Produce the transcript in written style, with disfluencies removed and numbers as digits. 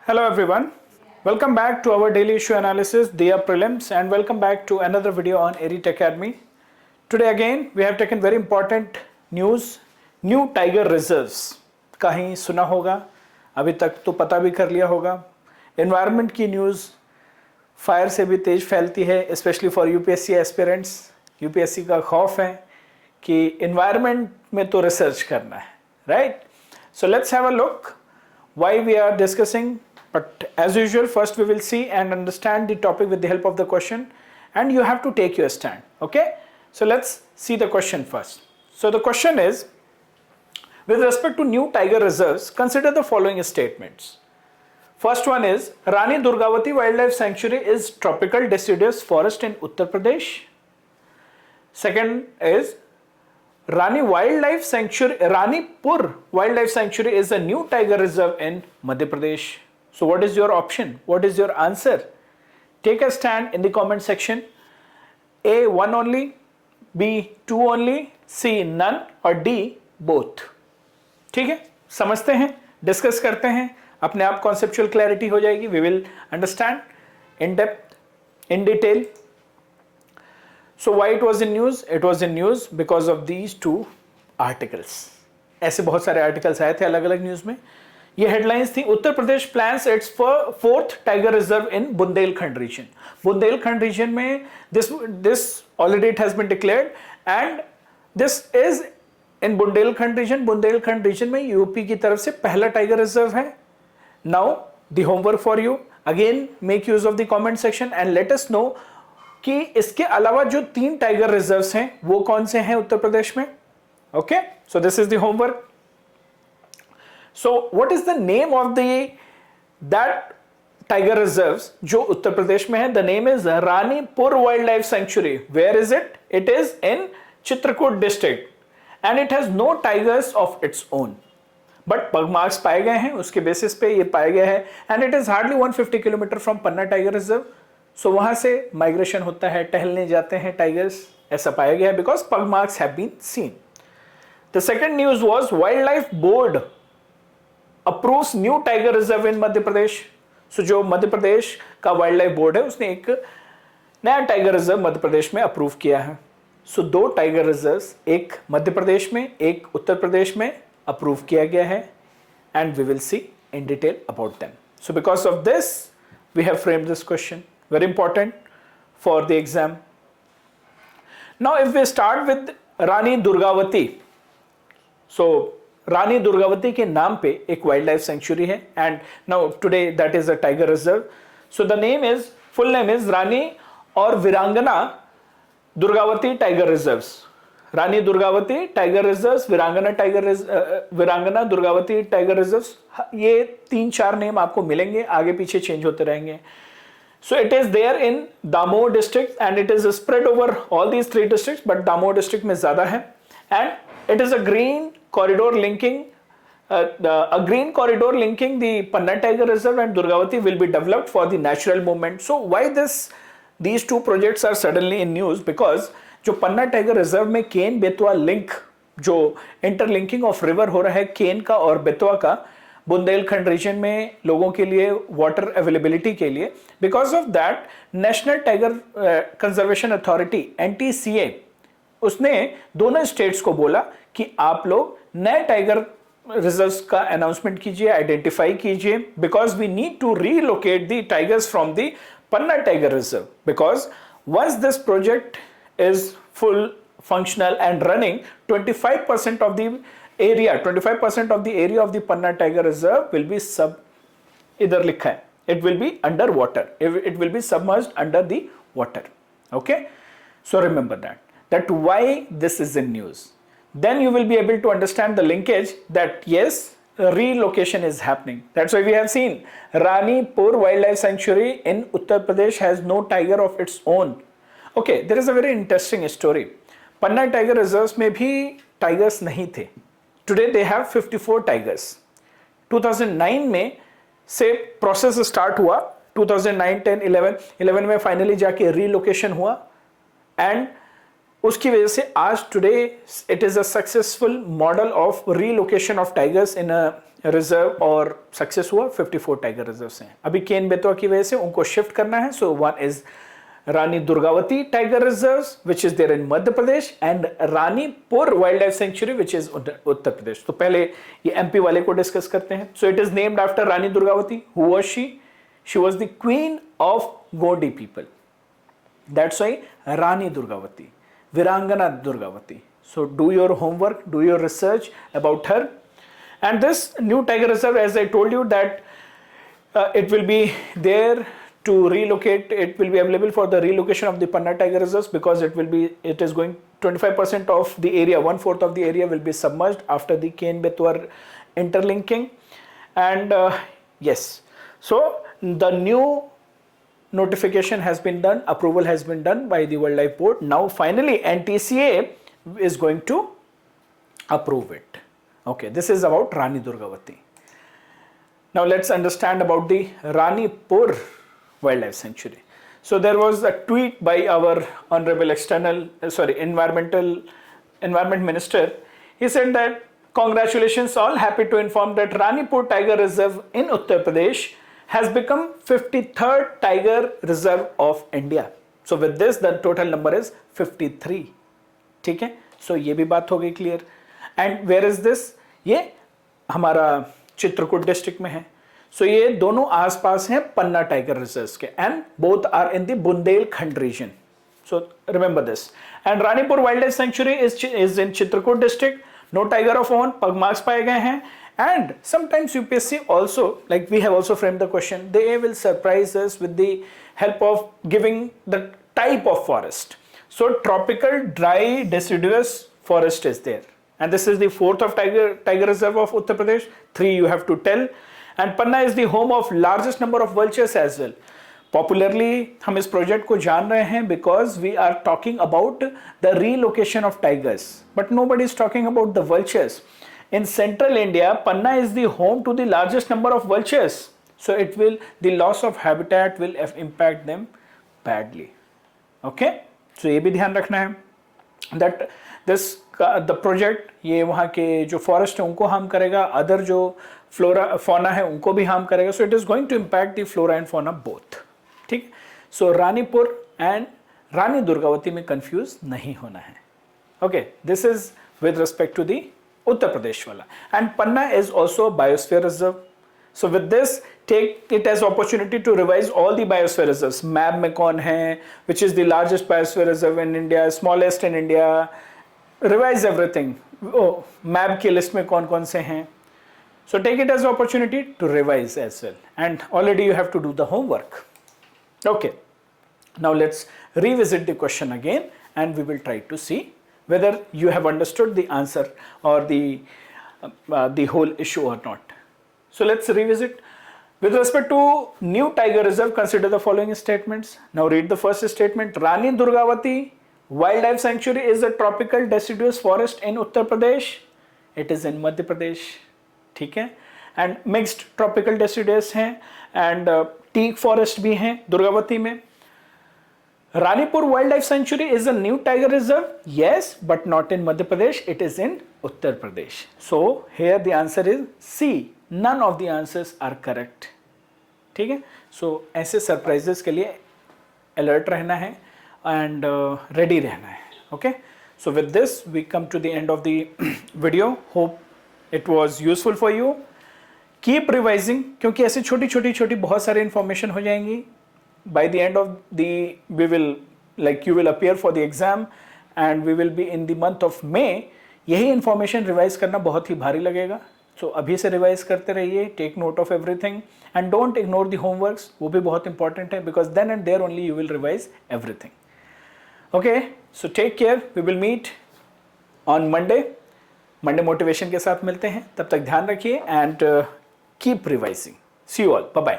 Hello everyone, welcome back to our daily issue analysis, Dia Prelims, and welcome back to another video on Elite Academy. Today again we have taken very important news, new tiger reserves. कहीं सुना होगा, अभी तक तो पता भी कर लिया होगा. Environment की न्यूज़ फायर से भी तेज फैलती है, specially for UPSC aspirants. UPSC का खौफ है कि इन्वायरमेंट में तो रिसर्च करना है, right? So let's have a look why we are discussing, but as usual first we will see and understand the topic with the help of the question, and you have to take your stand. Okay, so let's see the question first. So the question is, with respect to new tiger reserves, consider the following statements. First one is, Rani Durgavati Wildlife Sanctuary is tropical deciduous forest in Uttar Pradesh. Second is, Rani Wildlife Sanctuary, Ranipur Wildlife Sanctuary is a new tiger reserve in Madhya Pradesh. So what is your option? What is your answer? Take a stand in the comment section. A, one only, B, two only, C, none, or D, both. ठीक है, समझते हैं, discuss करते हैं, अपने आप conceptual clarity हो जाएगी. We will understand in depth, in detail. So why it was in news? It was in news because of these two articles. ऐसे बहुत सारे आर्टिकल्स आए थे अलग अलग न्यूज में. ये हेडलाइंस थी, Uttar Pradesh plans its fourth tiger reserve in Bundelkhand region. Bundelkhand region में this already it has been declared and this is in Bundelkhand region. Bundelkhand region में यूपी की तरफ से पहला टाइगर रिजर्व है. Now the homework for you, again make use of the comment section and let us know कि इसके अलावा जो 3 टाइगर रिजर्व्स हैं वो कौन से हैं उत्तर प्रदेश में. Okay, so this is the homework. So what is the name of that tiger reserves जो उत्तर प्रदेश में है? The name is Ranipur wild life sanctuary. Where is it? It is in Chitrakoot district and it has no tigers of its own, but pug marks पाए गए हैं, उसके basis पे ये पाया गया है. And it is hardly 150 kilometre from Panna tiger reserve. So वहां से माइग्रेशन होता है, टहलने जाते हैं टाइगर्स, ऐसा पाया गया है because pug marks have been seen. The second news was wildlife board approves new tiger reserve in Madhya Pradesh. So जो मध्य प्रदेश का वाइल्ड लाइफ बोर्ड है उसने एक नया टाइगर रिजर्व मध्य प्रदेश में अप्रूव किया है. सो 2 टाइगर रिजर्व्स, एक मध्य प्रदेश में, एक उत्तर प्रदेश में अप्रूव किया गया है and we will see in detail about them. So because of this we have framed this question. Very important for the exam. Now if we start with Rani Durgavati, so Rani Durgavati के नाम पे एक wild life sanctuary है and now today that is a tiger reserve. So the name is, full name is Rani और वीरांगना Durgavati tiger reserves. रानी Durgavati tiger reserves, वीरांगना Durgavati tiger reserves. ये 3-4 name आपको मिलेंगे, आगे पीछे चेंज होते रहेंगे. So it is there in Damoh district and it is spread over all these 3 districts, but Damoh district में ज़्यादा है. And it is a green corridor linking the Panna Tiger Reserve and Durgavati will be developed for the natural movement. So why these 2 projects are suddenly in news? Because जो पन्ना tiger reserve में Ken Betwa link, जो interlinking of river हो रहा है केन का और बेतवा का Bundelkhand region में लोगों के लिए वाटर अवेलेबिलिटी के लिए, because of that national tiger conservation authority NTCA उसने दोनों स्टेट्स को बोला कि आप लोग नए टाइगर रिजर्व्स का अनाउंसमेंट कीजिए, आइडेंटिफाई कीजिए, because we need to relocate the tigers from the Panna tiger reserve. Because once this project is full functional and running, 25% of the area, 25% of the area of the Panna Tiger Reserve will be इधर लिखा है, it will be under water, it will be submerged under the water. Okay, so remember that why this is in news. Then you will be able to understand the linkage that yes, relocation is happening. That's why we have seen Ranipur Wildlife Sanctuary in Uttar Pradesh has no tiger of its own. Okay, there is a very interesting story. Panna tiger reserves में भी tigers नहीं थे. Today they have 54 tigers. 2009 में से process start हुआ, 2009, 10, 11 में finally जाके relocation हुआ एंड उसकी वजह से आज today it is a successful model of relocation of tigers in a reserve, और सक्सेस हुआ। 54 टाइगर रिजर्व्स हैं। अभी केन बेतवा की वजह से उनको शिफ्ट करना है। So one is Rani Durgavati tiger reserve which is there in Madhya Pradesh, and Ranipur wild life sanctuary which is Uttar Pradesh. तो पहले ये एमपी वाले को डिस्कस करते हैं। So it is named after Rani Durgavati. Who was she? She was the queen of Gondi people, that's why Rani Durgavati, Veerangana Durgavati. So do your homework, do your research about her. And this new tiger reserve, as I told you, that it will be there to relocate. It will be available for the relocation of the Panna tiger reserves, because it is going 25% of the area, 1/4 of the area will be submerged after the Ken Betwa interlinking. And yes, so the new notification has been done, approval has been done by the Wildlife Board. Now finally NTCA is going to approve it. Okay, this is about Rani Durgavati. Now let's understand about the Ranipur Wildlife Sanctuary. So there was a tweet by our honorable environment minister. He said that congratulations all, happy to inform that Ranipur Tiger Reserve in Uttar Pradesh has become 53rd Tiger Reserve of India. So with this the total number is 53. ठीक है, सो ये भी बात हो गई clear. And where is this? ये हमारा Chitrakoot district में है. सो ये दोनों आसपास हैं पन्ना टाइगर रिजर्व के, and both are in the Bundelkhand region. So remember this. And Ranipur wild life sanctuary is in Chitrakoot district. No tiger of own, pug marks पाए गए हैं. And sometimes UPSC also, like we have also framed the question, they will surprise us with the help of giving the type of forest. So tropical dry deciduous forest is there, and this is the 4th of tiger reserve of Uttar Pradesh. 3 you have to tell. And Panna is the home of largest number of vultures as well. Popularly हम इस project को जान रहे हैं because we are talking about the relocation of tigers, but nobody is talking about the vultures. In central India, Panna is the home to the largest number of vultures. So the loss of habitat will impact them badly. Okay? So ये भी ध्यान रखना है that the project ये वहाँ के जो forest है उनको harm करेगा, other जो flora fauna है उनको भी harm करेगा. So it is going to impact the flora and fauna both. ठीक? So रानीपुर and रानी दुर्गावती में confuse नहीं होना है. Okay? This is with respect to the Uttar Pradesh वाला. And Panna is also a biosphere reserve. So with this, take it as opportunity to revise all the biosphere reserves. MAB में कौन है, which is the largest biosphere reserve in India, smallest in India. Revise everything. MAB की list में कौन कौन से हैं. So take it as an opportunity to revise as well. And already you have to do the homework. Okay. Now let's revisit the question again, and we will try to see whether you have understood the answer or the whole issue or not. So let's revisit. With respect to new tiger reserve, consider the following statements. Now read the first statement. Rani Durgavati Wildlife Sanctuary is a tropical deciduous forest in Uttar Pradesh. It is in Madhya Pradesh. ठीक है. And mixed tropical deciduous हैं, and teak forest भी हैं दुर्गावती में. Ranipur Wildlife Sanctuary is a new tiger reserve. Yes, but not in Madhya Pradesh. It is in Uttar Pradesh. So here the answer is C. None of the answers are correct. ठीक है. So ऐसे surprises के लिए alert रहना है and ready रहना है. Okay. So with this we come to the end of the video. Hope it was useful for you. Keep revising, क्योंकि ऐसे छोटी बहुत सारी information हो जाएंगी. By the end of you will appear for the exam, and we will be in the month of May. यही information revise करना बहुत ही भारी लगेगा. So अभी से revise करते रहिए, take note of everything, and don't ignore the homeworks. वो भी बहुत important है, because then and there only you will revise everything. Okay, so take care. We will meet on Monday. Monday motivation के साथ मिलते हैं. तब तक ध्यान रखिए and keep revising. See you all. Bye bye.